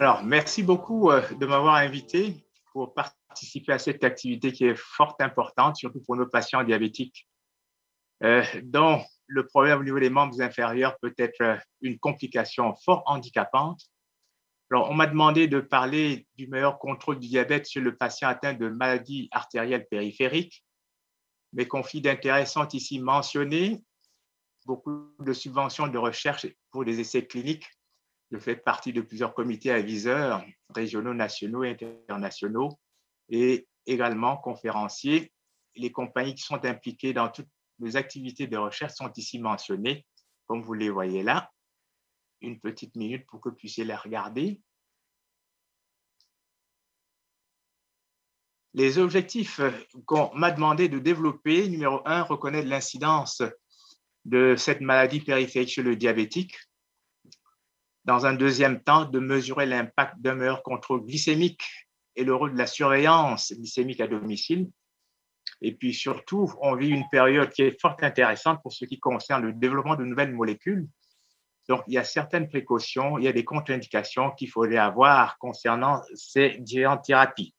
Alors, merci beaucoup de m'avoir invité pour participer à cette activité qui est fort importante, surtout pour nos patients diabétiques, dont le problème au niveau des membres inférieurs peut être une complication fort handicapante. Alors, on m'a demandé de parler du meilleur contrôle du diabète chez le patient atteint de maladie artérielle périphérique. Mes conflits d'intérêts sont ici mentionnés. Beaucoup de subventions de recherche pour des essais cliniques. Je fais partie de plusieurs comités aviseurs régionaux, nationaux et internationaux et également conférenciers. Les compagnies qui sont impliquées dans toutes les activités de recherche sont ici mentionnées, comme vous les voyez là. Une petite minute pour que vous puissiez les regarder. Les objectifs qu'on m'a demandé de développer, numéro 1, reconnaître l'incidence de cette maladie périphérique chez le diabétique. Dans un deuxième temps, de mesurer l'impact d'un meilleur contrôle glycémique et le rôle de la surveillance glycémique à domicile. Et puis surtout, on vit une période qui est fort intéressante pour ce qui concerne le développement de nouvelles molécules. Donc, il y a certaines précautions, il y a des contre-indications qu'il faudrait avoir concernant ces différentes thérapies.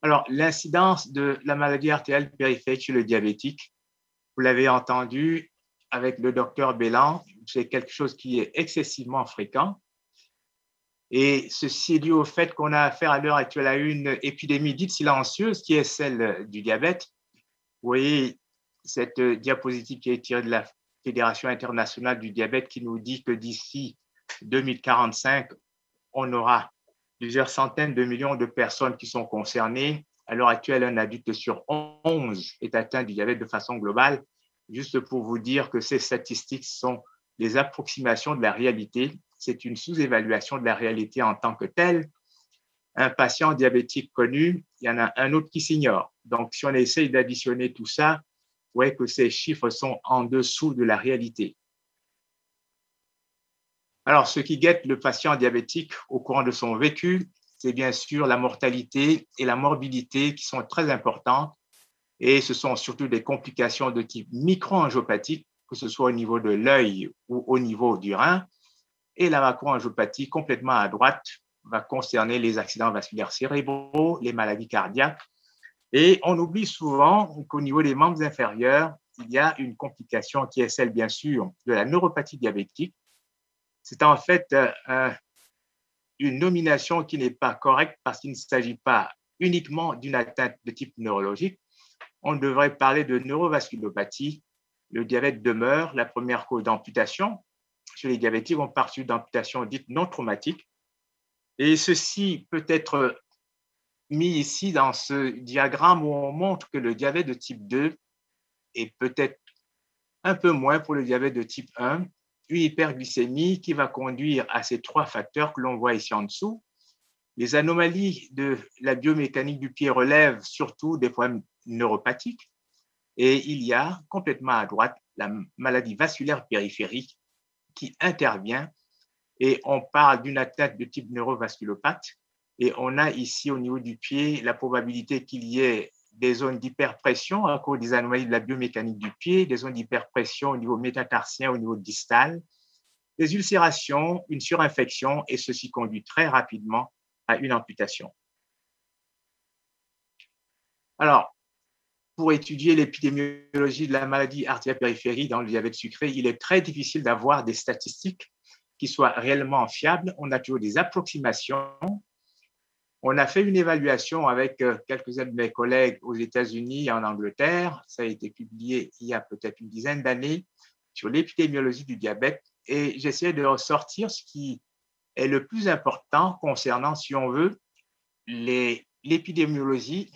Alors, l'incidence de la maladie artérielle périphérique chez le diabétique, vous l'avez entendu avec le docteur Bélan, c'est quelque chose qui est excessivement fréquent. Et ceci est dû au fait qu'on a affaire à l'heure actuelle à une épidémie dite silencieuse qui est celle du diabète. Vous voyez cette diapositive qui est tirée de la Fédération internationale du diabète qui nous dit que d'ici 2045, on aura plusieurs centaines de millions de personnes qui sont concernées. À l'heure actuelle, un adulte sur 11 est atteint du diabète de façon globale. Juste pour vous dire que ces statistiques sont des approximations de la réalité. C'est une sous-évaluation de la réalité en tant que telle. Un patient diabétique connu, il y en a un autre qui s'ignore. Donc, si on essaye d'additionner tout ça, vous voyez que ces chiffres sont en dessous de la réalité. Alors, ce qui guette le patient diabétique au courant de son vécu, c'est bien sûr la mortalité et la morbidité qui sont très importantes. Et ce sont surtout des complications de type microangiopathique, que ce soit au niveau de l'œil ou au niveau du rein. Et la macroangiopathie, complètement à droite, va concerner les accidents vasculaires cérébraux, les maladies cardiaques. Et on oublie souvent qu'au niveau des membres inférieurs, il y a une complication qui est celle, bien sûr, de la neuropathie diabétique. C'est en fait une nomination qui n'est pas correcte parce qu'il ne s'agit pas uniquement d'une atteinte de type neurologique. On devrait parler de neurovasculopathie. Le diabète demeure la première cause d'amputation. Chez les diabétiques, on part sur d'amputation dite non traumatique. Et ceci peut être mis ici dans ce diagramme où on montre que le diabète de type 2 est peut-être un peu moins pour le diabète de type 1, une hyperglycémie qui va conduire à ces trois facteurs que l'on voit ici en dessous. Les anomalies de la biomécanique du pied relèvent surtout des problèmes neuropathiques. Et il y a complètement à droite la maladie vasculaire périphérique qui intervient et on parle d'une atteinte de type neurovasculopathe et on a ici au niveau du pied la probabilité qu'il y ait des zones d'hyperpression à cause des anomalies de la biomécanique du pied, des zones d'hyperpression au niveau métatarsien, au niveau distal, des ulcérations, une surinfection et ceci conduit très rapidement à une amputation. Alors, pour étudier l'épidémiologie de la maladie artérielle périphérique dans le diabète sucré, il est très difficile d'avoir des statistiques qui soient réellement fiables. On a toujours des approximations. On a fait une évaluation avec quelques-uns de mes collègues aux États-Unis et en Angleterre. Ça a été publié il y a peut-être une dizaine d'années sur l'épidémiologie du diabète et j'essaie de ressortir ce qui est le plus important concernant, si on veut, l'épidémiologie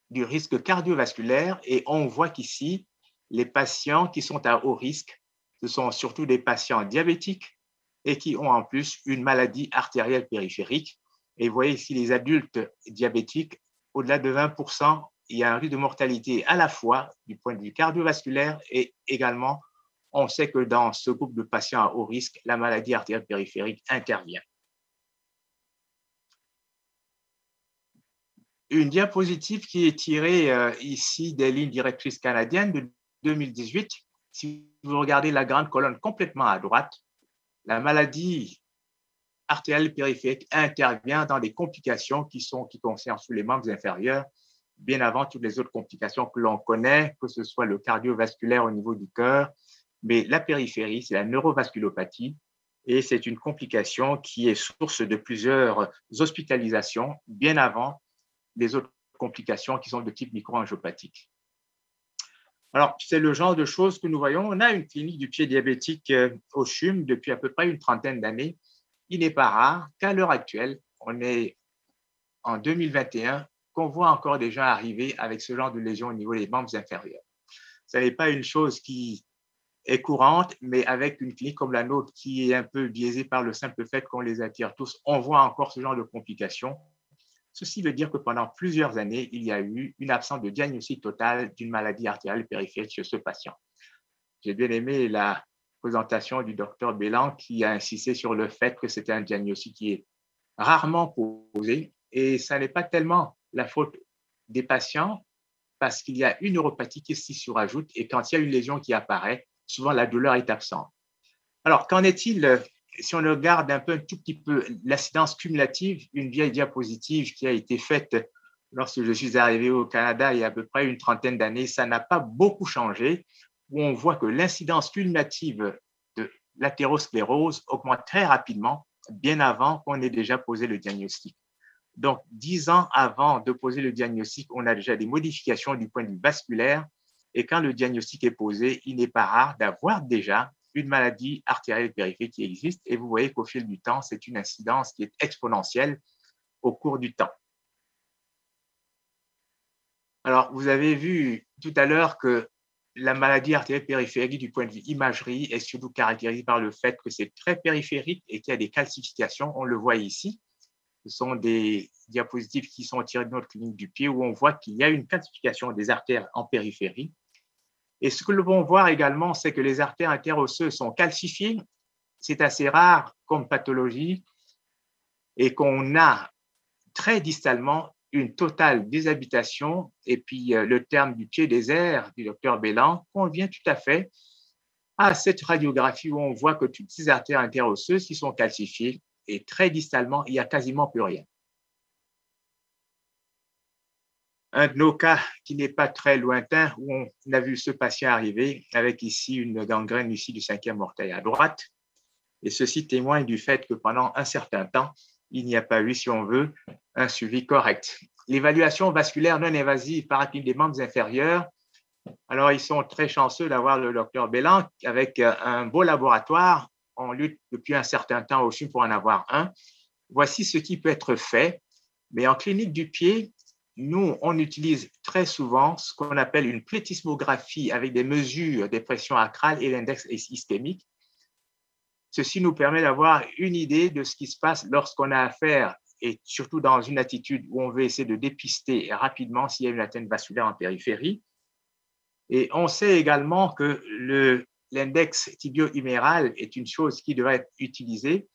du risque cardiovasculaire et on voit qu'ici, les patients qui sont à haut risque, ce sont surtout des patients diabétiques et qui ont en plus une maladie artérielle périphérique. Et vous voyez ici les adultes diabétiques, au-delà de 20%, il y a un risque de mortalité à la fois du point de vue cardiovasculaire et également, on sait que dans ce groupe de patients à haut risque, la maladie artérielle périphérique intervient. Une diapositive qui est tirée ici des lignes directrices canadiennes de 2018. Si vous regardez la grande colonne complètement à droite, La maladie artérielle périphérique intervient dans des complications qui concernent tous les membres inférieurs, bien avant toutes les autres complications que l'on connaît, que ce soit le cardiovasculaire au niveau du cœur, mais la périphérie, c'est la neurovasculopathie, et c'est une complication qui est source de plusieurs hospitalisations, bien avant les autres complications qui sont de type microangiopathique. Alors, c'est le genre de choses que nous voyons. On a une clinique du pied diabétique au CHUM depuis à peu près une trentaine d'années. Il n'est pas rare qu'à l'heure actuelle, on est en 2021, qu'on voit encore des gens arriver avec ce genre de lésions au niveau des membres inférieurs. Ce n'est pas une chose qui est courante, mais avec une clinique comme la nôtre qui est un peu biaisée par le simple fait qu'on les attire tous, on voit encore ce genre de complications. Ceci veut dire que pendant plusieurs années, il y a eu une absence de diagnostic total d'une maladie artérielle périphérique chez ce patient. J'ai bien aimé la présentation du docteur Bélan qui a insisté sur le fait que c'était un diagnostic qui est rarement posé et ça n'est pas tellement la faute des patients parce qu'il y a une neuropathie qui s'y surajoute et quand il y a une lésion qui apparaît, souvent la douleur est absente. Alors, qu'en est-il si on regarde un peu, un tout petit peu l'incidence cumulative, une vieille diapositive qui a été faite lorsque je suis arrivé au Canada il y a à peu près une trentaine d'années, ça n'a pas beaucoup changé, où on voit que l'incidence cumulative de l'athérosclérose augmente très rapidement, bien avant qu'on ait déjà posé le diagnostic. Donc, 10 ans avant de poser le diagnostic, on a déjà des modifications du point de vue vasculaire. Et quand le diagnostic est posé, il n'est pas rare d'avoir déjà une maladie artérielle périphérique qui existe. Et vous voyez qu'au fil du temps, c'est une incidence qui est exponentielle au cours du temps. Alors, vous avez vu tout à l'heure que la maladie artérielle périphérique, du point de vue imagerie, est surtout caractérisée par le fait que c'est très périphérique et qu'il y a des calcifications. On le voit ici. Ce sont des diapositives qui sont tirées de notre clinique du pied où on voit qu'il y a une calcification des artères en périphérie. Et ce que nous pouvons voir également, c'est que les artères interosseuses sont calcifiées. C'est assez rare comme pathologie et qu'on a très distalement une totale déshabitation. Et puis, le terme du pied désert du docteur Bélan convient tout à fait à cette radiographie où on voit que toutes ces artères interosseuses qui sont calcifiées et très distalement, il n'y a quasiment plus rien. Un de nos cas qui n'est pas très lointain, où on a vu ce patient arriver avec ici une gangrène ici du cinquième orteil à droite. Et ceci témoigne du fait que pendant un certain temps, il n'y a pas eu, si on veut, un suivi correct. L'évaluation vasculaire non invasive par rapide des membres inférieurs, alors ils sont très chanceux d'avoir le docteur Bélan avec un beau laboratoire. On lutte depuis un certain temps au CHUM pour en avoir un. Voici ce qui peut être fait. Mais en clinique du pied, nous, on utilise très souvent ce qu'on appelle une plétismographie avec des mesures des pressions acrales et l'index ischémique. Ceci nous permet d'avoir une idée de ce qui se passe lorsqu'on a affaire, et surtout dans une attitude où on veut essayer de dépister rapidement s'il y a une atteinte vasculaire en périphérie. Et on sait également que l'index tibio-huméral est une chose qui devrait être utilisée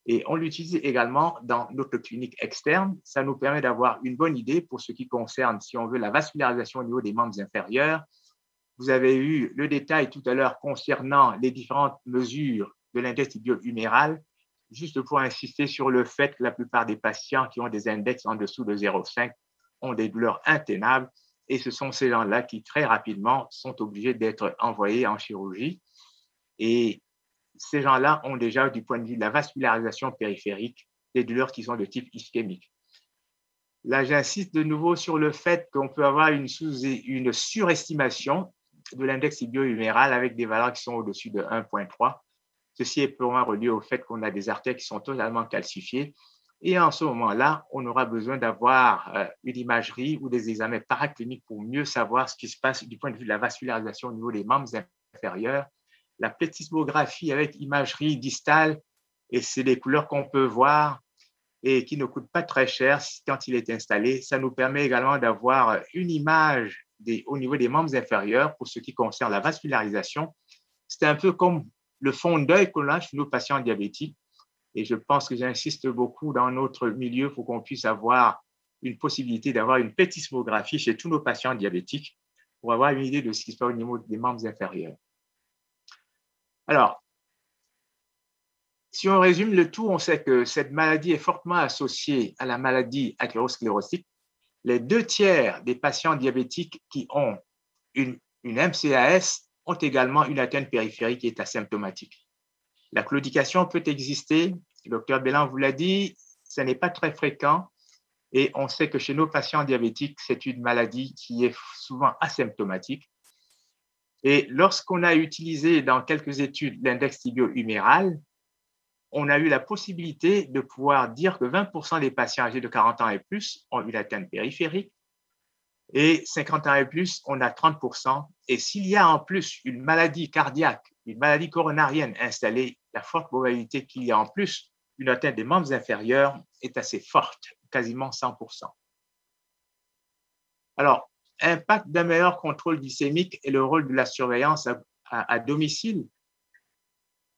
et on l'utilise également dans notre clinique externe. Ça nous permet d'avoir une bonne idée pour ce qui concerne, si on veut, la vascularisation au niveau des membres inférieurs. Vous avez eu le détail tout à l'heure concernant les différentes mesures de l'index tibio-huméral, juste pour insister sur le fait que la plupart des patients qui ont des index en dessous de 0,5 ont des douleurs intenables et ce sont ces gens-là qui très rapidement sont obligés d'être envoyés en chirurgie. Et ces gens-là ont déjà, du point de vue de la vascularisation périphérique, des douleurs qui sont de type ischémique. Là, j'insiste de nouveau sur le fait qu'on peut avoir une surestimation de l'index tibio-huméral avec des valeurs qui sont au-dessus de 1,3. Ceci est purement relié au fait qu'on a des artères qui sont totalement calcifiées. Et en ce moment-là, on aura besoin d'avoir une imagerie ou des examens paracliniques pour mieux savoir ce qui se passe du point de vue de la vascularisation au niveau des membres inférieurs. La plétismographie avec imagerie distale, et c'est des couleurs qu'on peut voir et qui ne coûtent pas très cher quand il est installé. Ça nous permet également d'avoir une image au niveau des membres inférieurs pour ce qui concerne la vascularisation. C'est un peu comme le fond d'œil qu'on a chez nos patients diabétiques. Et je pense que j'insiste beaucoup dans notre milieu pour qu'on puisse avoir une possibilité d'avoir une plétismographie chez tous nos patients diabétiques pour avoir une idée de ce qui se passe au niveau des membres inférieurs. Alors, Si on résume le tout, on sait que cette maladie est fortement associée à la maladie athérosclérotique. Les 2/3 des patients diabétiques qui ont une MCAS ont également une atteinte périphérique qui est asymptomatique. La claudication peut exister, le docteur Belland vous l'a dit, ce n'est pas très fréquent et on sait que chez nos patients diabétiques, c'est une maladie qui est souvent asymptomatique. Et lorsqu'on a utilisé dans quelques études l'index tibio-huméral, on a eu la possibilité de pouvoir dire que 20% des patients âgés de 40 ans et plus ont une atteinte périphérique et 50 ans et plus, on a 30%. Et s'il y a en plus une maladie cardiaque, une maladie coronarienne installée, la forte probabilité qu'il y ait en plus une atteinte des membres inférieurs est assez forte, quasiment 100%. Alors, impact d'un meilleur contrôle glycémique et le rôle de la surveillance à domicile.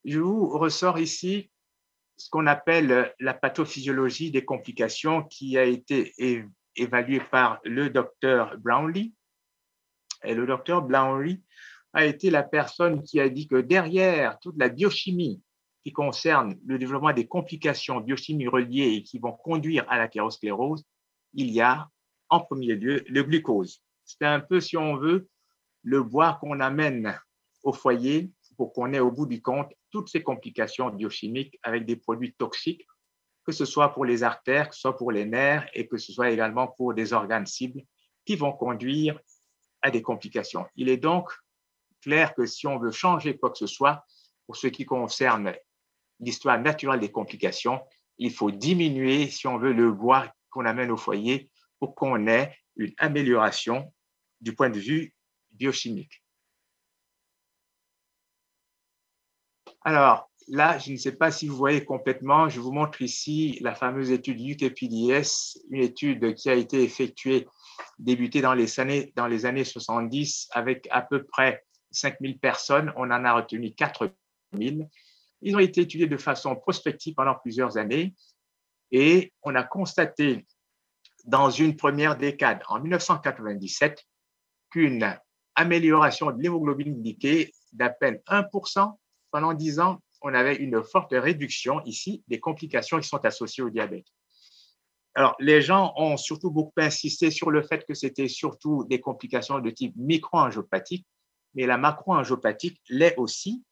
Je vous ressors ici ce qu'on appelle la pathophysiologie des complications qui a été évaluée par le docteur Brownlee. Et le docteur Brownlee a été la personne qui a dit que derrière toute la biochimie qui concerne le développement des complications biochimiques reliées et qui vont conduire à l'athérosclérose, il y a en premier lieu le glucose. C'est un peu, si on veut, le bois qu'on amène au foyer pour qu'on ait au bout du compte toutes ces complications biochimiques avec des produits toxiques, que ce soit pour les artères, que ce soit pour les nerfs et que ce soit également pour des organes cibles qui vont conduire à des complications. Il est donc clair que si on veut changer quoi que ce soit, pour ce qui concerne l'histoire naturelle des complications, il faut diminuer, si on veut, le bois qu'on amène au foyer pour qu'on ait une amélioration du point de vue biochimique. Alors, là, je ne sais pas si vous voyez complètement, je vous montre ici la fameuse étude UKPDS, une étude qui a été effectuée, débutée dans les années 70 avec à peu près 5000 personnes. On en a retenu 4000. Ils ont été étudiés de façon prospective pendant plusieurs années et on a constaté dans une première décade, en 1997, qu'une amélioration de l'hémoglobine glyquée d'à peine 1%. Pendant 10 ans, on avait une forte réduction ici des complications qui sont associées au diabète. Alors, les gens ont surtout beaucoup insisté sur le fait que c'était surtout des complications de type microangiopathique, mais la macroangiopathique l'est aussi.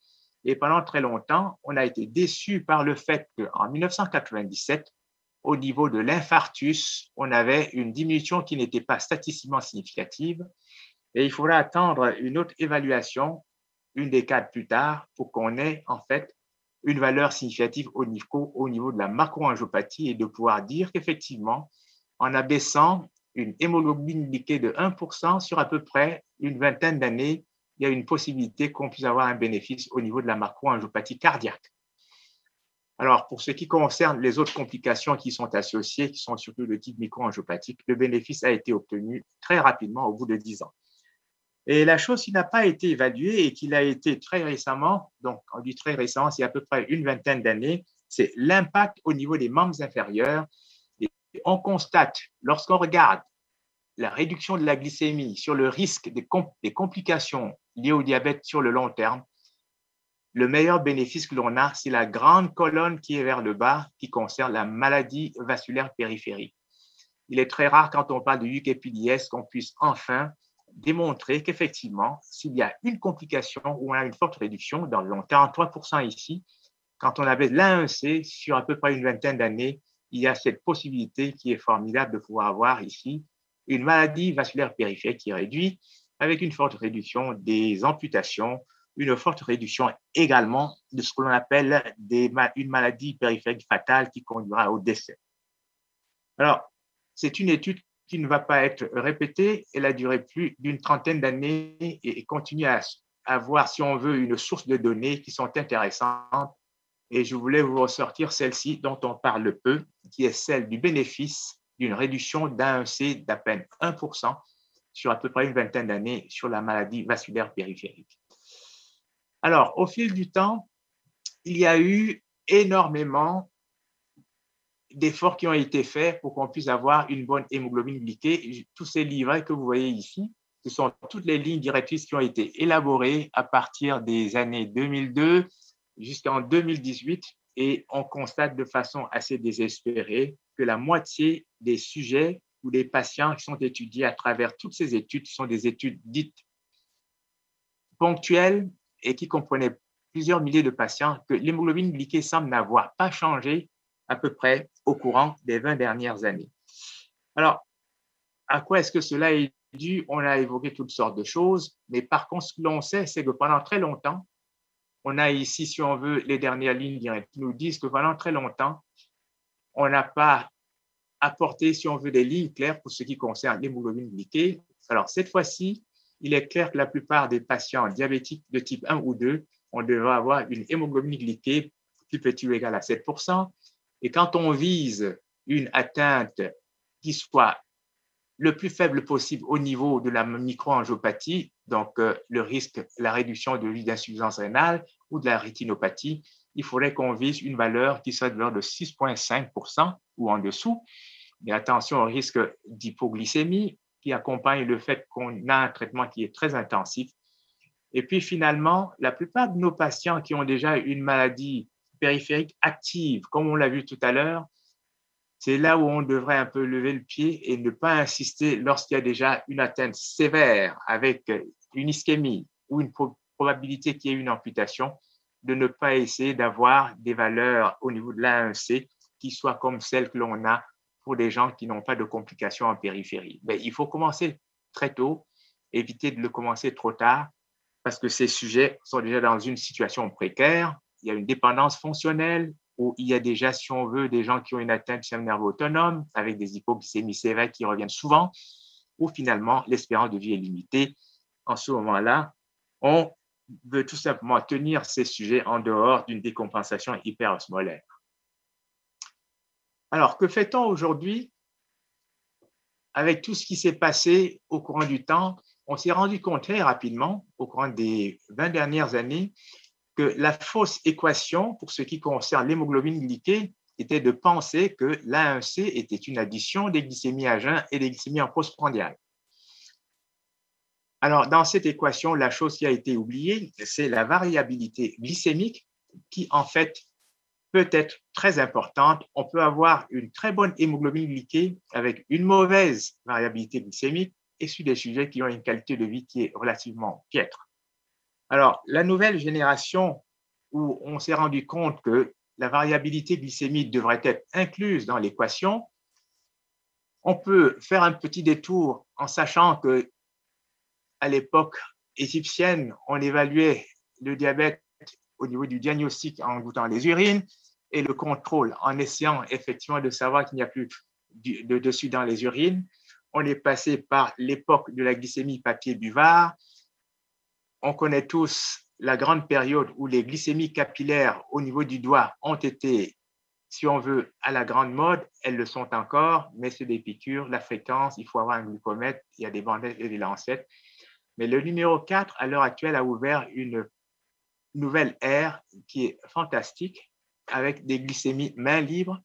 Et pendant très longtemps, on a été déçus par le fait qu'en 1997, au niveau de l'infarctus, on avait une diminution qui n'était pas statistiquement significative. Et il faudra attendre une autre évaluation une décade plus tard pour qu'on ait en fait une valeur significative au niveau de la macroangiopathie et de pouvoir dire qu'effectivement, en abaissant une hémoglobine glyquée de 1% sur à peu près une vingtaine d'années, il y a une possibilité qu'on puisse avoir un bénéfice au niveau de la macroangiopathie cardiaque. Alors, pour ce qui concerne les autres complications qui sont associées, qui sont surtout de type microangiopathique, le bénéfice a été obtenu très rapidement au bout de 10 ans. Et la chose qui n'a pas été évaluée et qui a été très récemment, donc on dit très récemment, c'est à peu près une vingtaine d'années, c'est l'impact au niveau des membres inférieurs. Et on constate, lorsqu'on regarde la réduction de la glycémie sur le risque des complications liées au diabète sur le long terme, le meilleur bénéfice que l'on a, c'est la grande colonne qui est vers le bas, qui concerne la maladie vasculaire périphérique. Il est très rare, quand on parle de UKPDS, qu'on puisse enfin démontrer qu'effectivement, s'il y a une complication où on a une forte réduction, dans le 43% ici, quand on avait l'A1C sur à peu près une vingtaine d'années, il y a cette possibilité qui est formidable de pouvoir avoir ici une maladie vasculaire périphérique qui réduit avec une forte réduction des amputations, une forte réduction également de ce que l'on appelle une maladie périphérique fatale qui conduira au décès. Alors, c'est une étude qui ne va pas être répétée. Elle a duré plus d'une trentaine d'années et continue à avoir, si on veut, une source de données qui sont intéressantes. Et je voulais vous ressortir celle-ci dont on parle peu, qui est celle du bénéfice d'une réduction d'A1C d'à peine 1% sur à peu près une vingtaine d'années sur la maladie vasculaire périphérique. Alors, au fil du temps, il y a eu énormément d'efforts qui ont été faits pour qu'on puisse avoir une bonne hémoglobine glyquée. Tous ces livrets que vous voyez ici, ce sont toutes les lignes directrices qui ont été élaborées à partir des années 2002 jusqu'en 2018 et on constate de façon assez désespérée que la moitié des sujets ou des patients qui sont étudiés à travers toutes ces études sont des études dites ponctuelles et qui comprenaient plusieurs milliers de patients, que l'hémoglobine glyquée semble n'avoir pas changé à peu près au courant des 20 dernières années. Alors, à quoi est-ce que cela est dû? On a évoqué toutes sortes de choses, mais par contre, ce que l'on sait, c'est que pendant très longtemps, on a ici, si on veut, les dernières lignes qui nous disent que pendant très longtemps, on n'a pas apporté, si on veut, des lignes claires pour ce qui concerne l'hémoglobine glyquée. Alors, cette fois-ci, il est clair que la plupart des patients diabétiques de type 1 ou 2, on devrait avoir une hémoglobine glyquée plus petite ou égale à 7%. Et quand on vise une atteinte qui soit le plus faible possible au niveau de la microangiopathie, donc le risque, la réduction de risque d'insuffisance rénale ou de la rétinopathie, il faudrait qu'on vise une valeur qui soit de l'ordre de 6,5% ou en dessous. Mais attention au risque d'hypoglycémie qui accompagne le fait qu'on a un traitement qui est très intensif. Et puis finalement, la plupart de nos patients qui ont déjà une maladie périphérique active, comme on l'a vu tout à l'heure, c'est là où on devrait un peu lever le pied et ne pas insister lorsqu'il y a déjà une atteinte sévère avec une ischémie ou une probabilité qu'il y ait une amputation, de ne pas essayer d'avoir des valeurs au niveau de l'A1C qui soient comme celles que l'on a pour des gens qui n'ont pas de complications en périphérie. Mais il faut commencer très tôt, éviter de le commencer trop tard, parce que ces sujets sont déjà dans une situation précaire. Il y a une dépendance fonctionnelle, où il y a déjà, si on veut, des gens qui ont une atteinte du système nerveux autonome, avec des hypoglycémies sévères qui reviennent souvent, où finalement l'espérance de vie est limitée. En ce moment-là, on veut tout simplement tenir ces sujets en dehors d'une décompensation hyperosmolaire. Alors, que fait-on aujourd'hui avec tout ce qui s'est passé au courant du temps? On s'est rendu compte très rapidement, au courant des 20 dernières années, que la fausse équation pour ce qui concerne l'hémoglobine glyquée était de penser que l'A1C était une addition des glycémies à jeun et des glycémies en postprandial. Alors, dans cette équation, la chose qui a été oubliée, c'est la variabilité glycémique qui, en fait, peut être très importante. On peut avoir une très bonne hémoglobine glyquée avec une mauvaise variabilité glycémique et sur des sujets qui ont une qualité de vie qui est relativement piètre. Alors, la nouvelle génération où on s'est rendu compte que la variabilité glycémique devrait être incluse dans l'équation, on peut faire un petit détour en sachant que à l'époque égyptienne, on évaluait le diabète au niveau du diagnostic en goûtant les urines et le contrôle en essayant effectivement de savoir qu'il n'y a plus de dessus dans les urines. On est passé par l'époque de la glycémie papier buvard. On connaît tous la grande période où les glycémies capillaires au niveau du doigt ont été, si on veut, à la grande mode. Elles le sont encore, mais c'est des piqûres, la fréquence, il faut avoir un glucomètre, il y a des bandelettes et des lancettes. Mais le numéro 4, à l'heure actuelle, a ouvert une nouvelle ère qui est fantastique, avec des glycémies main libre.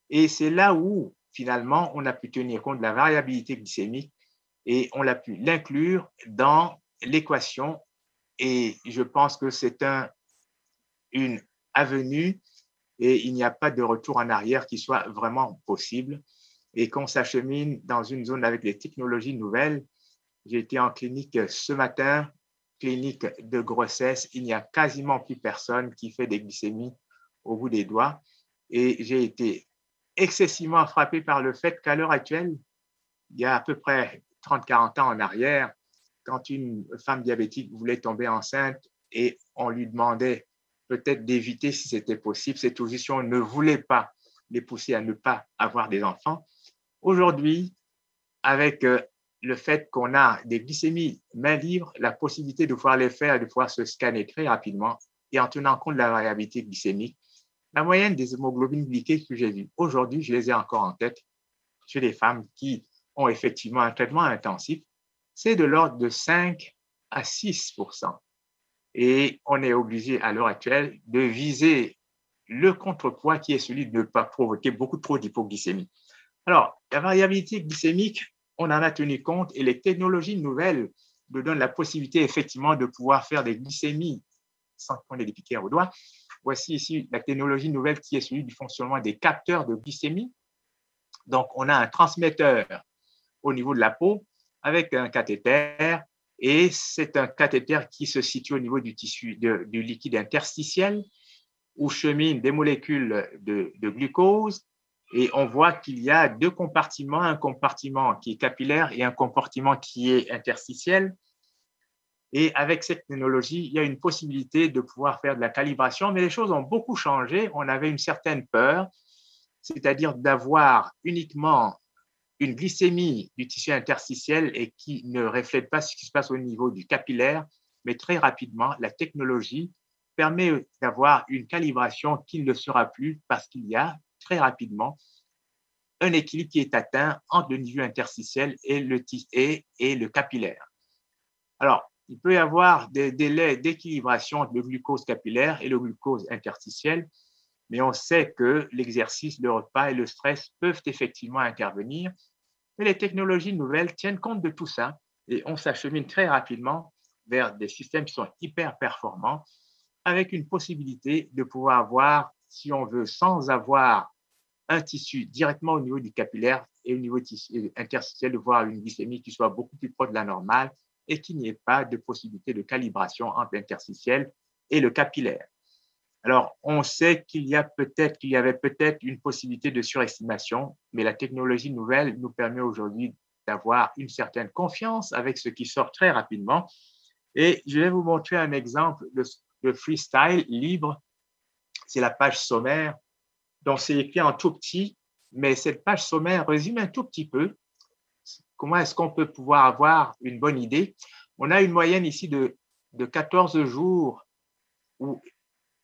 Et c'est là où, finalement, on a pu tenir compte de la variabilité glycémique et on a pu l'inclure dans l'équation. Et je pense que c'est une avenue et il n'y a pas de retour en arrière qui soit vraiment possible. Et qu'on s'achemine dans une zone avec les technologies nouvelles. J'ai été en clinique ce matin, clinique de grossesse. Il n'y a quasiment plus personne qui fait des glycémies au bout des doigts. Et j'ai été excessivement frappé par le fait qu'à l'heure actuelle, il y a à peu près 30-40 ans en arrière, quand une femme diabétique voulait tomber enceinte et on lui demandait peut-être d'éviter si c'était possible, cette position ne voulait pas les pousser à ne pas avoir des enfants. Aujourd'hui, avec le fait qu'on a des glycémies main libre, la possibilité de pouvoir les faire et de pouvoir se scanner très rapidement et en tenant compte de la variabilité glycémique, la moyenne des hémoglobines glyquées que j'ai vues aujourd'hui, je les ai encore en tête chez les femmes qui ont effectivement un traitement intensif, c'est de l'ordre de 5 à 6%. Et on est obligé à l'heure actuelle de viser le contrepoids qui est celui de ne pas provoquer beaucoup trop d'hypoglycémie. Alors, la variabilité glycémique, on en a tenu compte et les technologies nouvelles nous donnent la possibilité effectivement de pouvoir faire des glycémies sans prendre des piqûres au doigt, voici ici la technologie nouvelle qui est celui du fonctionnement des capteurs de glycémie. Donc, on a un transmetteur au niveau de la peau avec un cathéter et c'est un cathéter qui se situe au niveau du tissu du liquide interstitiel où cheminent des molécules de glucose et on voit qu'il y a deux compartiments, un compartiment qui est capillaire et un compartiment qui est interstitiel. Et avec cette technologie, il y a une possibilité de pouvoir faire de la calibration, mais les choses ont beaucoup changé. On avait une certaine peur, c'est-à-dire d'avoir uniquement une glycémie du tissu interstitiel et qui ne reflète pas ce qui se passe au niveau du capillaire, mais très rapidement, la technologie permet d'avoir une calibration qui ne le sera plus parce qu'il y a très rapidement un équilibre qui est atteint entre le niveau interstitiel et le capillaire. Alors, il peut y avoir des délais d'équilibration entre le glucose capillaire et le glucose interstitiel, mais on sait que l'exercice, le repas et le stress peuvent effectivement intervenir. Mais les technologies nouvelles tiennent compte de tout ça et on s'achemine très rapidement vers des systèmes qui sont hyper performants avec une possibilité de pouvoir avoir, si on veut, sans avoir un tissu directement au niveau du capillaire et au niveau interstitiel, de voir une glycémie qui soit beaucoup plus proche de la normale et qu'il n'y ait pas de possibilité de calibration entre l'interstitiel et le capillaire. Alors, on sait qu'il y avait peut-être une possibilité de surestimation, mais la technologie nouvelle nous permet aujourd'hui d'avoir une certaine confiance avec ce qui sort très rapidement. Et je vais vous montrer un exemple de freestyle libre. C'est la page sommaire. Donc, c'est écrit en tout petit, mais cette page sommaire résume un tout petit peu comment est-ce qu'on peut pouvoir avoir une bonne idée. On a une moyenne ici de 14 jours où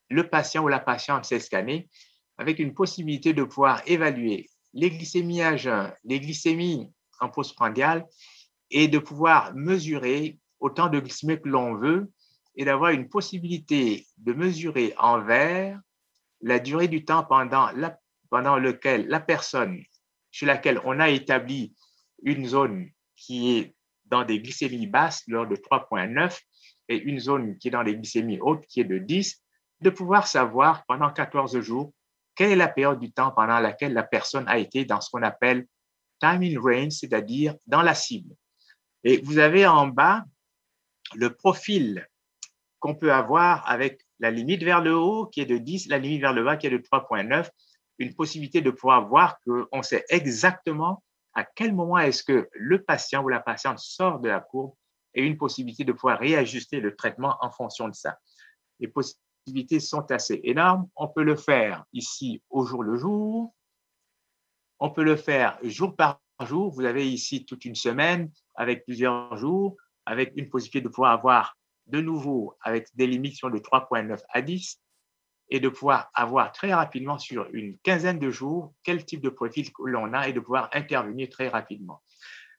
le patient ou la patiente s'est scanné avec une possibilité de pouvoir évaluer les glycémies à jeun, les glycémies en postprandial et de pouvoir mesurer autant de glycémie que l'on veut et d'avoir une possibilité de mesurer en verre la durée du temps pendant lequel la personne sur laquelle on a établi une zone qui est dans des glycémies basses, lors de 3,9, et une zone qui est dans les glycémies hautes, qui est de 10, de pouvoir savoir pendant 14 jours quelle est la période du temps pendant laquelle la personne a été dans ce qu'on appelle time in range, c'est-à-dire dans la cible. Et vous avez en bas le profil qu'on peut avoir avec la limite vers le haut qui est de 10, la limite vers le bas qui est de 3,9, une possibilité de pouvoir voir qu'on sait exactement à quel moment est-ce que le patient ou la patiente sort de la courbe et une possibilité de pouvoir réajuster le traitement en fonction de ça. Les possibilités sont assez énormes. On peut le faire ici au jour le jour. On peut le faire jour par jour. Vous avez ici toute une semaine avec plusieurs jours, avec une possibilité de pouvoir avoir de nouveau avec des limites de 3,9 à 10 et de pouvoir avoir très rapidement sur une quinzaine de jours quel type de profil l'on a et de pouvoir intervenir très rapidement.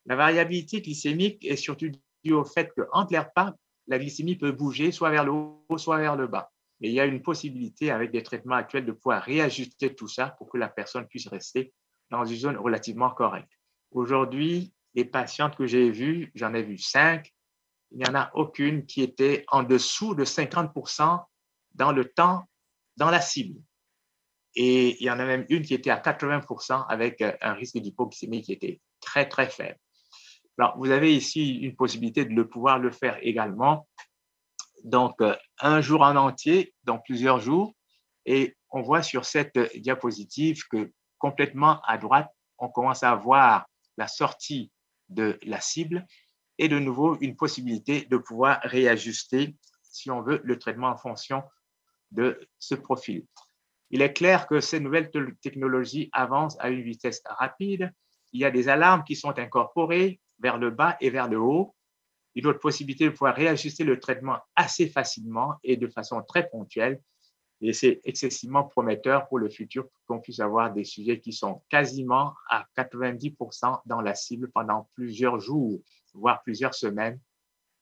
La variabilité glycémique est surtout due au fait qu'entre les repas, la glycémie peut bouger soit vers le haut, soit vers le bas. Mais il y a une possibilité avec des traitements actuels de pouvoir réajuster tout ça pour que la personne puisse rester dans une zone relativement correcte. Aujourd'hui, les patientes que j'ai vues, j'en ai vu 5, il n'y en a aucune qui était en dessous de 50% dans le temps, dans la cible. Et il y en a même une qui était à 80% avec un risque d'hypoglycémie qui était très, très faible. Alors, vous avez ici une possibilité de pouvoir le faire également. Donc, un jour en entier, dans plusieurs jours. Et on voit sur cette diapositive que complètement à droite, on commence à voir la sortie de la cible et de nouveau une possibilité de pouvoir réajuster, si on veut, le traitement en fonction de ce profil. Il est clair que ces nouvelles technologies avancent à une vitesse rapide. Il y a des alarmes qui sont incorporées vers le bas et vers le haut. Une autre possibilité de pouvoir réajuster le traitement assez facilement et de façon très ponctuelle. Et c'est excessivement prometteur pour le futur qu'on puisse avoir des sujets qui sont quasiment à 90% dans la cible pendant plusieurs jours, voire plusieurs semaines.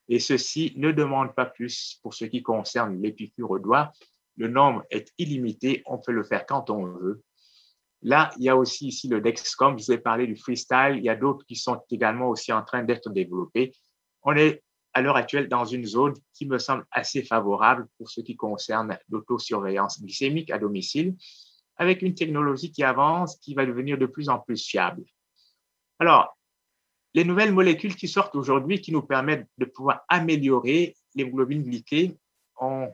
Et ceci ne demande pas plus pour ce qui concerne les piqûres au doigt. Le nombre est illimité, on peut le faire quand on veut. Là, il y a aussi ici le Dexcom, je vous ai parlé du freestyle, il y a d'autres qui sont également aussi en train d'être développés. On est à l'heure actuelle dans une zone qui me semble assez favorable pour ce qui concerne l'autosurveillance glycémique à domicile, avec une technologie qui avance, qui va devenir de plus en plus fiable. Alors, les nouvelles molécules qui sortent aujourd'hui, qui nous permettent de pouvoir améliorer l'hémoglobine glyquée, ont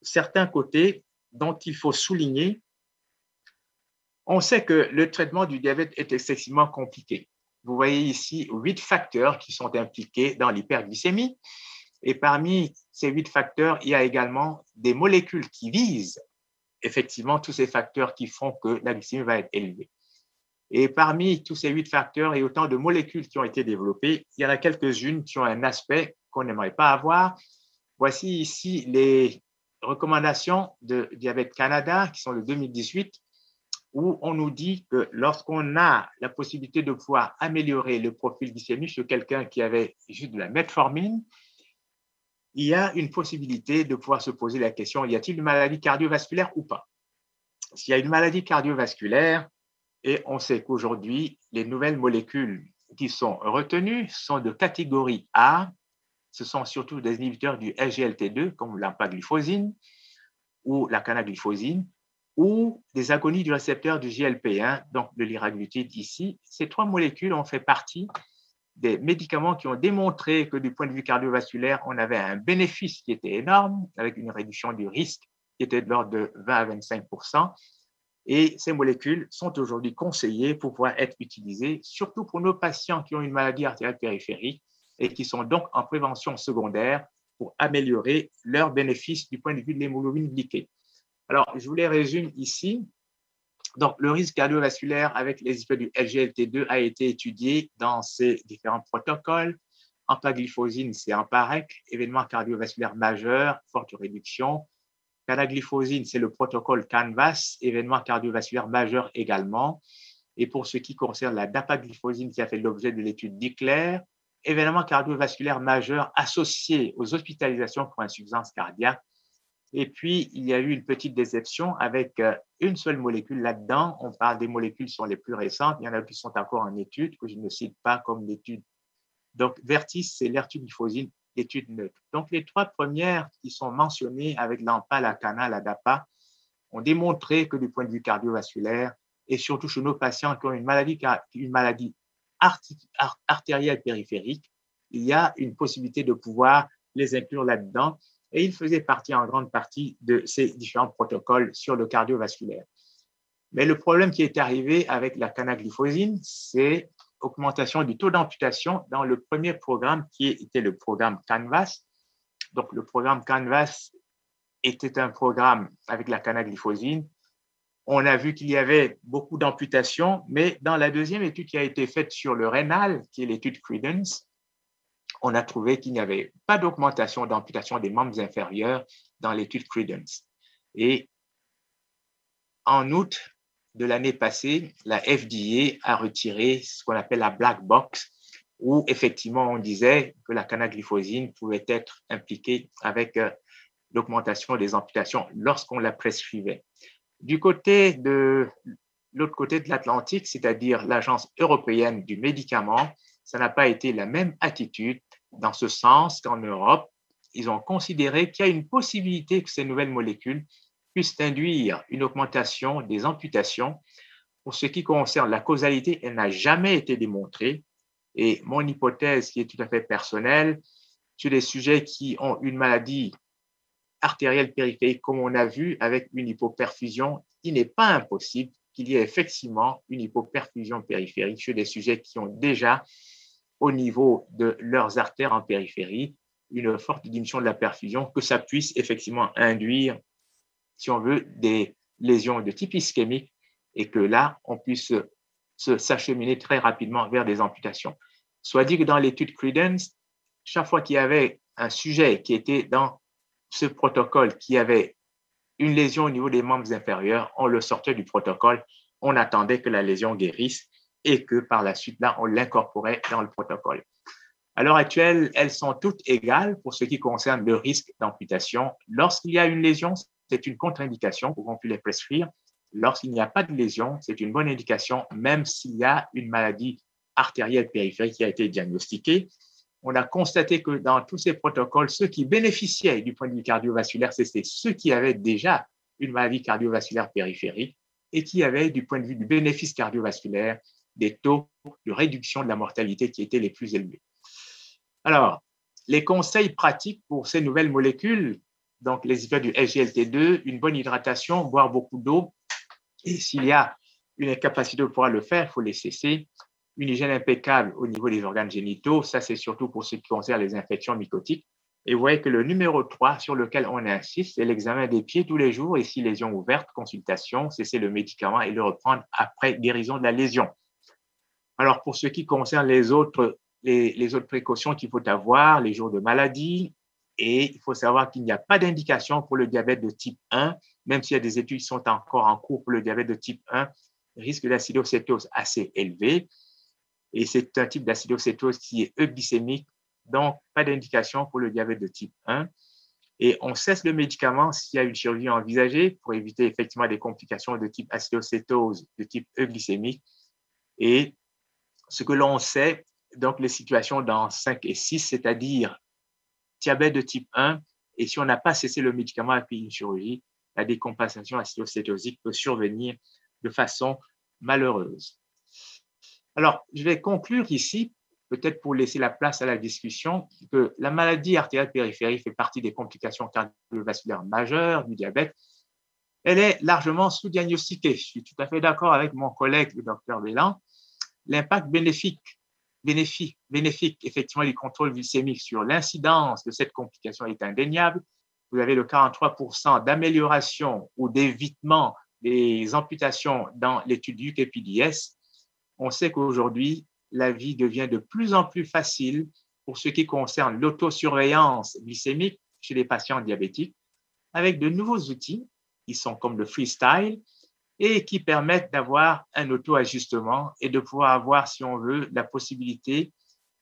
certains côtés dont il faut souligner. On sait que le traitement du diabète est excessivement compliqué. Vous voyez ici 8 facteurs qui sont impliqués dans l'hyperglycémie. Et parmi ces 8 facteurs, il y a également des molécules qui visent effectivement tous ces facteurs qui font que la glycémie va être élevée. Et parmi tous ces 8 facteurs et autant de molécules qui ont été développées, il y en a quelques-unes qui ont un aspect qu'on n'aimerait pas avoir. Voici ici les recommandations de Diabète Canada qui sont de 2018, où on nous dit que lorsqu'on a la possibilité de pouvoir améliorer le profil glycémique chez quelqu'un qui avait juste de la metformine, il y a une possibilité de pouvoir se poser la question, y a-t-il une maladie cardiovasculaire ou pas? S'il y a une maladie cardiovasculaire, et on sait qu'aujourd'hui, les nouvelles molécules qui sont retenues sont de catégorie A, ce sont surtout des inhibiteurs du SGLT2 comme l'empagliflozine ou la canagliflozine, ou des agonies du récepteur du GLP-1, donc de liraglutide ici. Ces 3 molécules ont fait partie des médicaments qui ont démontré que du point de vue cardiovasculaire, on avait un bénéfice qui était énorme, avec une réduction du risque qui était de l'ordre de 20 à 25%. Et ces molécules sont aujourd'hui conseillées pour pouvoir être utilisées, surtout pour nos patients qui ont une maladie artérielle périphérique et qui sont donc en prévention secondaire pour améliorer leurs bénéfices du point de vue de l'hémoglobine glyquée. Alors, je vous les résume ici. Donc, le risque cardiovasculaire avec les effets du SGLT2 a été étudié dans ces différents protocoles. Empagliflozine, c'est un PAREC, événement cardiovasculaire majeur, forte réduction. Canagliflozine, c'est le protocole CANVAS, événement cardiovasculaire majeur également. Et pour ce qui concerne la dapagliflozine qui a fait l'objet de l'étude d'ICLAIR, événement cardiovasculaire majeur associé aux hospitalisations pour insuffisance cardiaque. Et puis, il y a eu une petite déception avec une seule molécule là-dedans. On parle des molécules qui sont les plus récentes. Il y en a qui sont encore en étude, que je ne cite pas comme l'étude. Donc, Vertis, c'est l'ertugliflozine, étude neutre. Donc, les 3 premières qui sont mentionnées avec l'AMPA, la CANA, la DAPA, ont démontré que du point de vue cardiovasculaire, et surtout chez nos patients qui ont une maladie artérielle périphérique, il y a une possibilité de pouvoir les inclure là-dedans. Et ils faisaient partie en grande partie de ces différents protocoles sur le cardiovasculaire. Mais le problème qui est arrivé avec la canagliflozine, c'est augmentation du taux d'amputation dans le premier programme qui était le programme CANVAS. Donc, le programme CANVAS était un programme avec la canagliflozine. On a vu qu'il y avait beaucoup d'amputations, mais dans la deuxième étude qui a été faite sur le rénal, qui est l'étude Credence, on a trouvé qu'il n'y avait pas d'augmentation d'amputation des membres inférieurs dans l'étude Credence. Et en août de l'année passée, la FDA a retiré ce qu'on appelle la black box, où effectivement on disait que la canagliflozine pouvait être impliquée avec l'augmentation des amputations lorsqu'on la prescrivait. Du côté de l'autre côté de l'Atlantique, c'est-à-dire l'Agence européenne du médicament, ça n'a pas été la même attitude, dans ce sens qu'en Europe, ils ont considéré qu'il y a une possibilité que ces nouvelles molécules puissent induire une augmentation des amputations. Pour ce qui concerne la causalité, elle n'a jamais été démontrée. Et mon hypothèse, qui est tout à fait personnelle, sur des sujets qui ont une maladie artérielle périphérique, comme on a vu avec une hypoperfusion, il n'est pas impossible qu'il y ait effectivement une hypoperfusion périphérique chez des sujets qui ont déjà, au niveau de leurs artères en périphérie, une forte diminution de la perfusion, que ça puisse effectivement induire, si on veut, des lésions de type ischémique et que là, on puisse s'acheminer très rapidement vers des amputations. Soit dit que dans l'étude Credence, chaque fois qu'il y avait un sujet qui était dans ce protocole qui avait une lésion au niveau des membres inférieurs, on le sortait du protocole, on attendait que la lésion guérisse et que par la suite, là, on l'incorporait dans le protocole. À l'heure actuelle, elles sont toutes égales pour ce qui concerne le risque d'amputation. Lorsqu'il y a une lésion, c'est une contre-indication pour qu'on puisse les prescrire. Lorsqu'il n'y a pas de lésion, c'est une bonne indication, même s'il y a une maladie artérielle périphérique qui a été diagnostiquée. on a constaté que dans tous ces protocoles, ceux qui bénéficiaient du point de vue cardiovasculaire, c'était ceux qui avaient déjà une maladie cardiovasculaire périphérique et qui avaient, du point de vue du bénéfice cardiovasculaire, des taux de réduction de la mortalité qui étaient les plus élevés. Alors, les conseils pratiques pour ces nouvelles molécules, donc les effets du SGLT2, une bonne hydratation, boire beaucoup d'eau, et s'il y a une incapacité de pouvoir le faire, il faut les cesser. Une hygiène impeccable au niveau des organes génitaux, ça c'est surtout pour ce qui concerne les infections mycotiques. Et vous voyez que le numéro 3 sur lequel on insiste, c'est l'examen des pieds tous les jours et si lésion ouverte, consultation, cesser le médicament et le reprendre après guérison de la lésion. Alors pour ce qui concerne les autres précautions qu'il faut avoir, les jours de maladie, et il faut savoir qu'il n'y a pas d'indication pour le diabète de type 1, même s'il y a des études qui sont encore en cours pour le diabète de type 1, risque d'acidocétose assez élevé. Et c'est un type d'acidocétose qui est euglycémique, donc pas d'indication pour le diabète de type 1. Et on cesse le médicament s'il y a une chirurgie envisagée pour éviter effectivement des complications de type acidocétose, de type euglycémique. Et ce que l'on sait, donc les situations dans 5 et 6, c'est-à-dire diabète de type 1, et si on n'a pas cessé le médicament après une chirurgie, la décompensation acidocétosique peut survenir de façon malheureuse. Alors, je vais conclure ici, peut-être pour laisser la place à la discussion, que la maladie artérielle périphérique fait partie des complications cardiovasculaires majeures du diabète. Elle est largement sous-diagnostiquée. Je suis tout à fait d'accord avec mon collègue, le docteur Bélan. L'impact bénéfique effectivement du contrôle glycémique sur l'incidence de cette complication est indéniable. Vous avez le 43% d'amélioration ou d'évitement des amputations dans l'étude du UKPDS. On sait qu'aujourd'hui, la vie devient de plus en plus facile pour ce qui concerne l'autosurveillance glycémique chez les patients diabétiques, avec de nouveaux outils qui sont comme le freestyle et qui permettent d'avoir un auto-ajustement et de pouvoir avoir, si on veut, la possibilité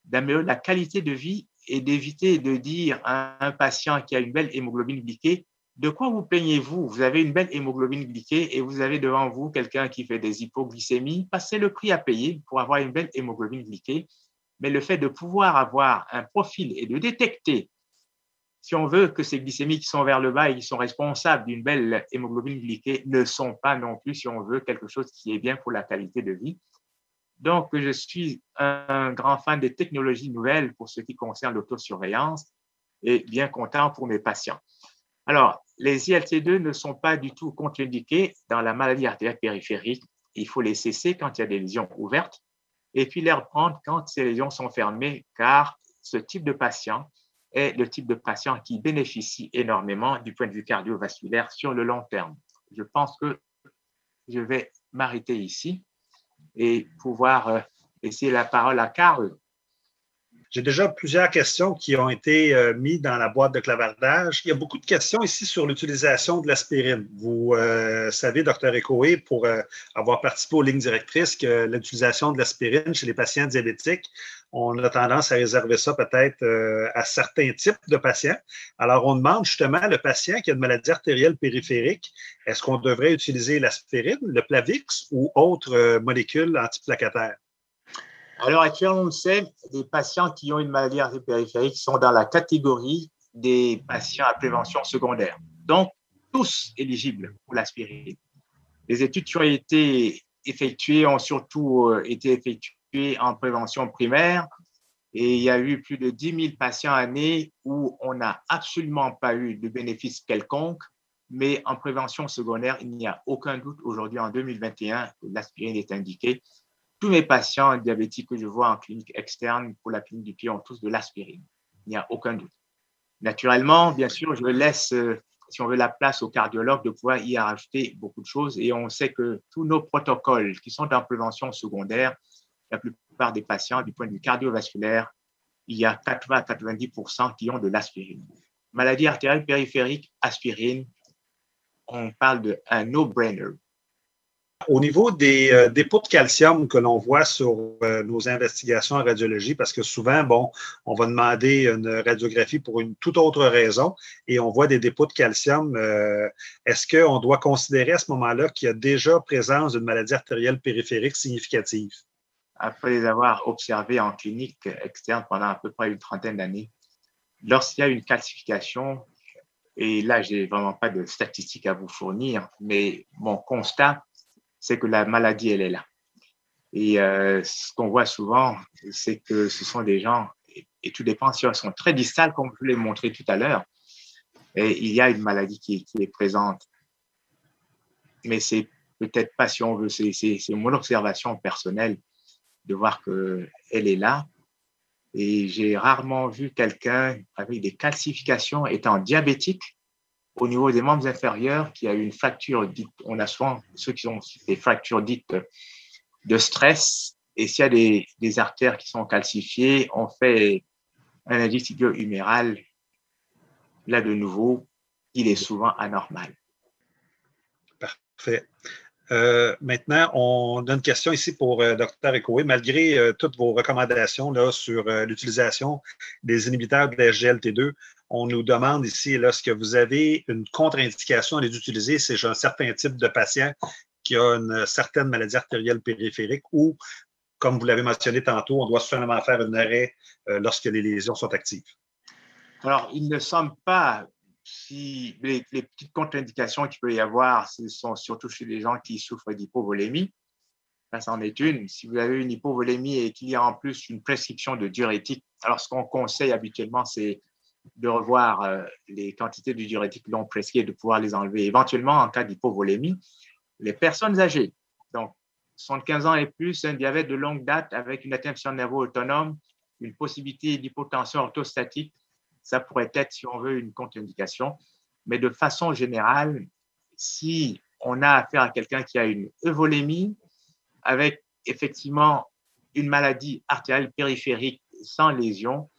d'améliorer la qualité de vie et d'éviter de dire à un patient qui a une belle hémoglobine glyquée, de quoi vous plaignez-vous? Vous avez une belle hémoglobine glyquée et vous avez devant vous quelqu'un qui fait des hypoglycémies. C'est le prix à payer pour avoir une belle hémoglobine glyquée. Mais le fait de pouvoir avoir un profil et de détecter, si on veut, que ces glycémies qui sont vers le bas et qui sont responsables d'une belle hémoglobine glyquée ne sont pas non plus, si on veut, quelque chose qui est bien pour la qualité de vie. Donc, je suis un grand fan des technologies nouvelles pour ce qui concerne l'autosurveillance et bien content pour mes patients. Alors, les ILT2 ne sont pas du tout contre-indiqués dans la maladie artérielle périphérique. Il faut les cesser quand il y a des lésions ouvertes et puis les reprendre quand ces lésions sont fermées, car ce type de patient est le type de patient qui bénéficie énormément du point de vue cardiovasculaire sur le long terme. Je pense que je vais m'arrêter ici et pouvoir laisser la parole à Karl. J'ai déjà plusieurs questions qui ont été mises dans la boîte de clavardage. Il y a beaucoup de questions ici sur l'utilisation de l'aspirine. Vous savez, Dr. Ekoé, pour avoir participé aux lignes directrices, que l'utilisation de l'aspirine chez les patients diabétiques, on a tendance à réserver ça peut-être à certains types de patients. Alors, on demande justement, le patient qui a une maladie artérielle périphérique, est-ce qu'on devrait utiliser l'aspirine, le Plavix ou autre molécule antiplaquettaire? Alors, actuellement, on sait, les patients qui ont une maladie artérielle périphérique sont dans la catégorie des patients à prévention secondaire. Donc, tous éligibles pour l'aspirine. Les études qui ont été effectuées ont surtout été effectuées en prévention primaire et il y a eu plus de 10 000 patients année où on n'a absolument pas eu de bénéfice quelconque, mais en prévention secondaire, il n'y a aucun doute aujourd'hui en 2021 que l'aspirine est indiquée. Tous mes patients diabétiques que je vois en clinique externe pour la clinique du pied ont tous de l'aspirine. Il n'y a aucun doute. Naturellement, bien sûr, je laisse, si on veut, la place aux cardiologues de pouvoir y rajouter beaucoup de choses. Et on sait que tous nos protocoles qui sont en prévention secondaire, la plupart des patients, du point de vue cardiovasculaire, il y a 80 à 90% qui ont de l'aspirine. Maladie artérielle périphérique, aspirine, on parle d'un no-brainer. Au niveau des dépôts de calcium que l'on voit sur nos investigations en radiologie, parce que souvent, bon, on va demander une radiographie pour une toute autre raison et on voit des dépôts de calcium. Est-ce qu'on doit considérer à ce moment-là qu'il y a déjà présence d'une maladie artérielle périphérique significative? après les avoir observés en clinique externe pendant à peu près une trentaine d'années, lorsqu'il y a une calcification, et là, je n'ai vraiment pas de statistiques à vous fournir, mais mon constat, c'est que la maladie, elle est là. Et ce qu'on voit souvent, c'est que ce sont des gens, et tout dépend si elles sont très distales, comme je l'ai montré tout à l'heure, et il y a une maladie qui est présente. Mais c'est peut-être pas, si on veut, c'est mon observation personnelle de voir qu'elle est là. Et j'ai rarement vu quelqu'un avec des calcifications étant diabétique au niveau des membres inférieurs qui a eu une fracture dite, on a souvent ceux qui ont des fractures dites de stress. Et s'il y a des artères qui sont calcifiées, on fait un indice huméral. Là, de nouveau, il est souvent anormal. Parfait. Maintenant, on a une question ici pour Dr. Ekoé. Malgré toutes vos recommandations là, sur l'utilisation des inhibiteurs de la SGLT2, on nous demande ici, lorsque vous avez une contre-indication à les utiliser, c'est un certain type de patient qui a une certaine maladie artérielle périphérique ou, comme vous l'avez mentionné tantôt, on doit seulement faire un arrêt lorsque les lésions sont actives. Alors, il ne semble pas si les petites contre-indications qu'il peut y avoir, ce sont surtout chez les gens qui souffrent d'hypovolémie. Ça, c'en est une. Si vous avez une hypovolémie et qu'il y a en plus une prescription de diurétique, alors ce qu'on conseille habituellement, c'est de revoir les quantités de diurétique non prescrits et de pouvoir les enlever. Éventuellement, en cas d'hypovolémie, les personnes âgées, donc 75 ans et plus, un diabète de longue date avec une atteinte nerveuse autonome, une possibilité d'hypotension orthostatique, ça pourrait être, si on veut, une contre-indication. Mais de façon générale, si on a affaire à quelqu'un qui a une euvolémie avec effectivement une maladie artérielle périphérique sans lésion,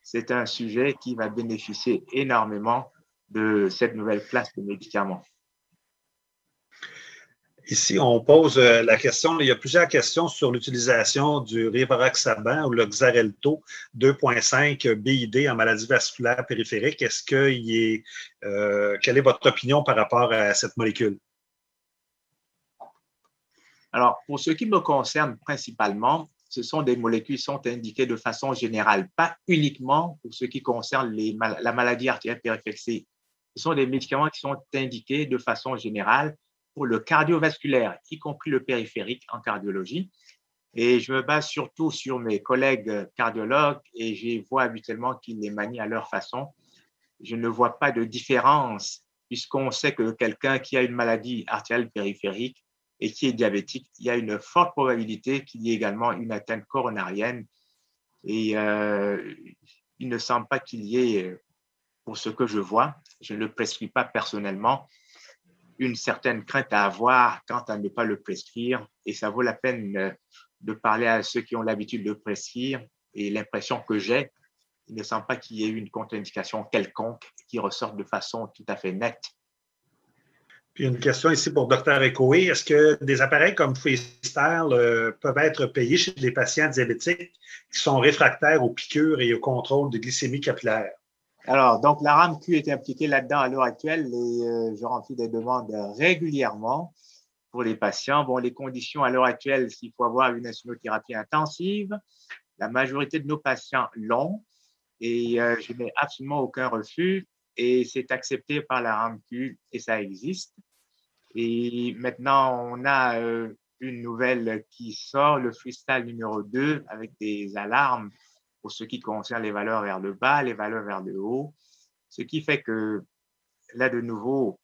c'est un sujet qui va bénéficier énormément de cette nouvelle classe de médicaments. Ici, on pose la question, il y a plusieurs questions sur l'utilisation du rivaroxaban ou le Xarelto 2.5 BID en maladie vasculaire périphérique. Quelle est votre opinion par rapport à cette molécule? Alors, pour ce qui me concerne principalement, ce sont des molécules qui sont indiquées de façon générale, pas uniquement pour ce qui concerne la maladie artérielle périphérique. Ce sont des médicaments qui sont indiqués de façon générale pour le cardiovasculaire, y compris le périphérique en cardiologie. Et je me base surtout sur mes collègues cardiologues et je vois habituellement qu'ils les manient à leur façon. Je ne vois pas de différence puisqu'on sait que quelqu'un qui a une maladie artérielle périphérique et qui est diabétique, il y a une forte probabilité qu'il y ait également une atteinte coronarienne. Et il ne semble pas qu'il y ait, pour ce que je vois, je ne le prescris pas personnellement, une certaine crainte à avoir quant à ne pas le prescrire. Et ça vaut la peine de parler à ceux qui ont l'habitude de prescrire. Et l'impression que j'ai, il ne semble pas qu'il y ait une contre-indication quelconque qui ressorte de façon tout à fait nette. Puis une question ici pour Dr. Ekoé. Est-ce que des appareils comme Freestyle peuvent être payés chez les patients diabétiques qui sont réfractaires aux piqûres et au contrôle de glycémie capillaire? Alors, donc la RAMQ est impliquée là-dedans à l'heure actuelle et je remplis des demandes régulièrement pour les patients. Bon, les conditions à l'heure actuelle, s'il faut avoir une insulinothérapie intensive, la majorité de nos patients l'ont et je n'ai absolument aucun refus et c'est accepté par la RAMQ et ça existe. Et maintenant, on a une nouvelle qui sort, le Freestyle numéro 2, avec des alarmes pour ce qui concerne les valeurs vers le bas, les valeurs vers le haut. Ce qui fait que là, de nouveau,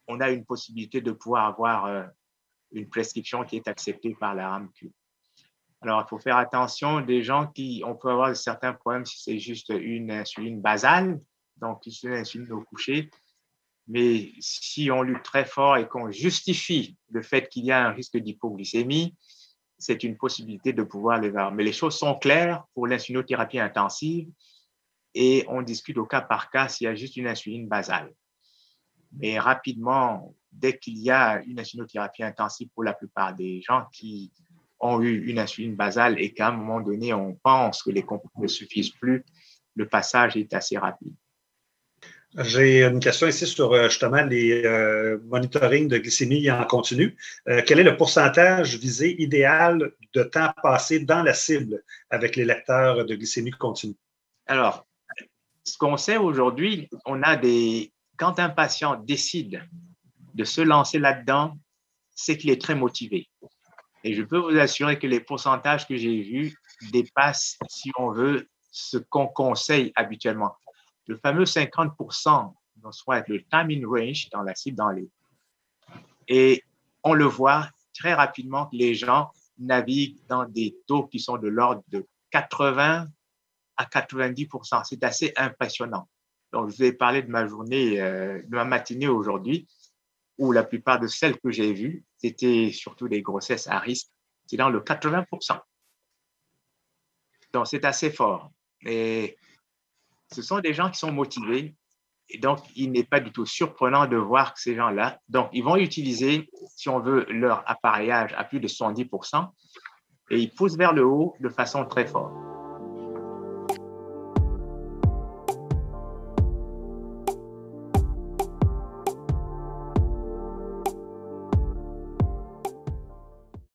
on a une possibilité de pouvoir avoir une prescription qui est acceptée par la RAMQ. Alors, il faut faire attention des gens on peut avoir certains problèmes si c'est juste une insuline basale, donc une insuline au coucher. Mais si on lutte très fort et qu'on justifie le fait qu'il y a un risque d'hypoglycémie, c'est une possibilité de pouvoir les voir. Mais les choses sont claires pour l'insulinothérapie intensive et on discute au cas par cas s'il y a juste une insuline basale. Mais rapidement, dès qu'il y a une insulinothérapie intensive pour la plupart des gens qui ont eu une insuline basale et qu'à un moment donné, on pense que les comprimés ne suffisent plus, le passage est assez rapide. J'ai une question ici sur justement les monitorings de glycémie en continu. Quel est le pourcentage visé idéal de temps passé dans la cible avec les lecteurs de glycémie continue? Alors, ce qu'on sait aujourd'hui, quand un patient décide de se lancer là-dedans, c'est qu'il est très motivé. Et je peux vous assurer que les pourcentages que j'ai vus dépassent, si on veut, ce qu'on conseille habituellement. Le fameux 50%, soit le time in range dans la cible dans les. Et on le voit très rapidement que les gens naviguent dans des taux qui sont de l'ordre de 80 à 90%. C'est assez impressionnant. Donc, je vous ai parlé de ma journée, de ma matinée aujourd'hui, où la plupart de celles que j'ai vues, c'était surtout des grossesses à risque. C'est dans le 80%. Donc, c'est assez fort. Et ce sont des gens qui sont motivés. Et donc, il n'est pas du tout surprenant de voir que ces gens-là, donc, ils vont utiliser, si on veut, leur appareillage à plus de 70% et ils poussent vers le haut de façon très forte.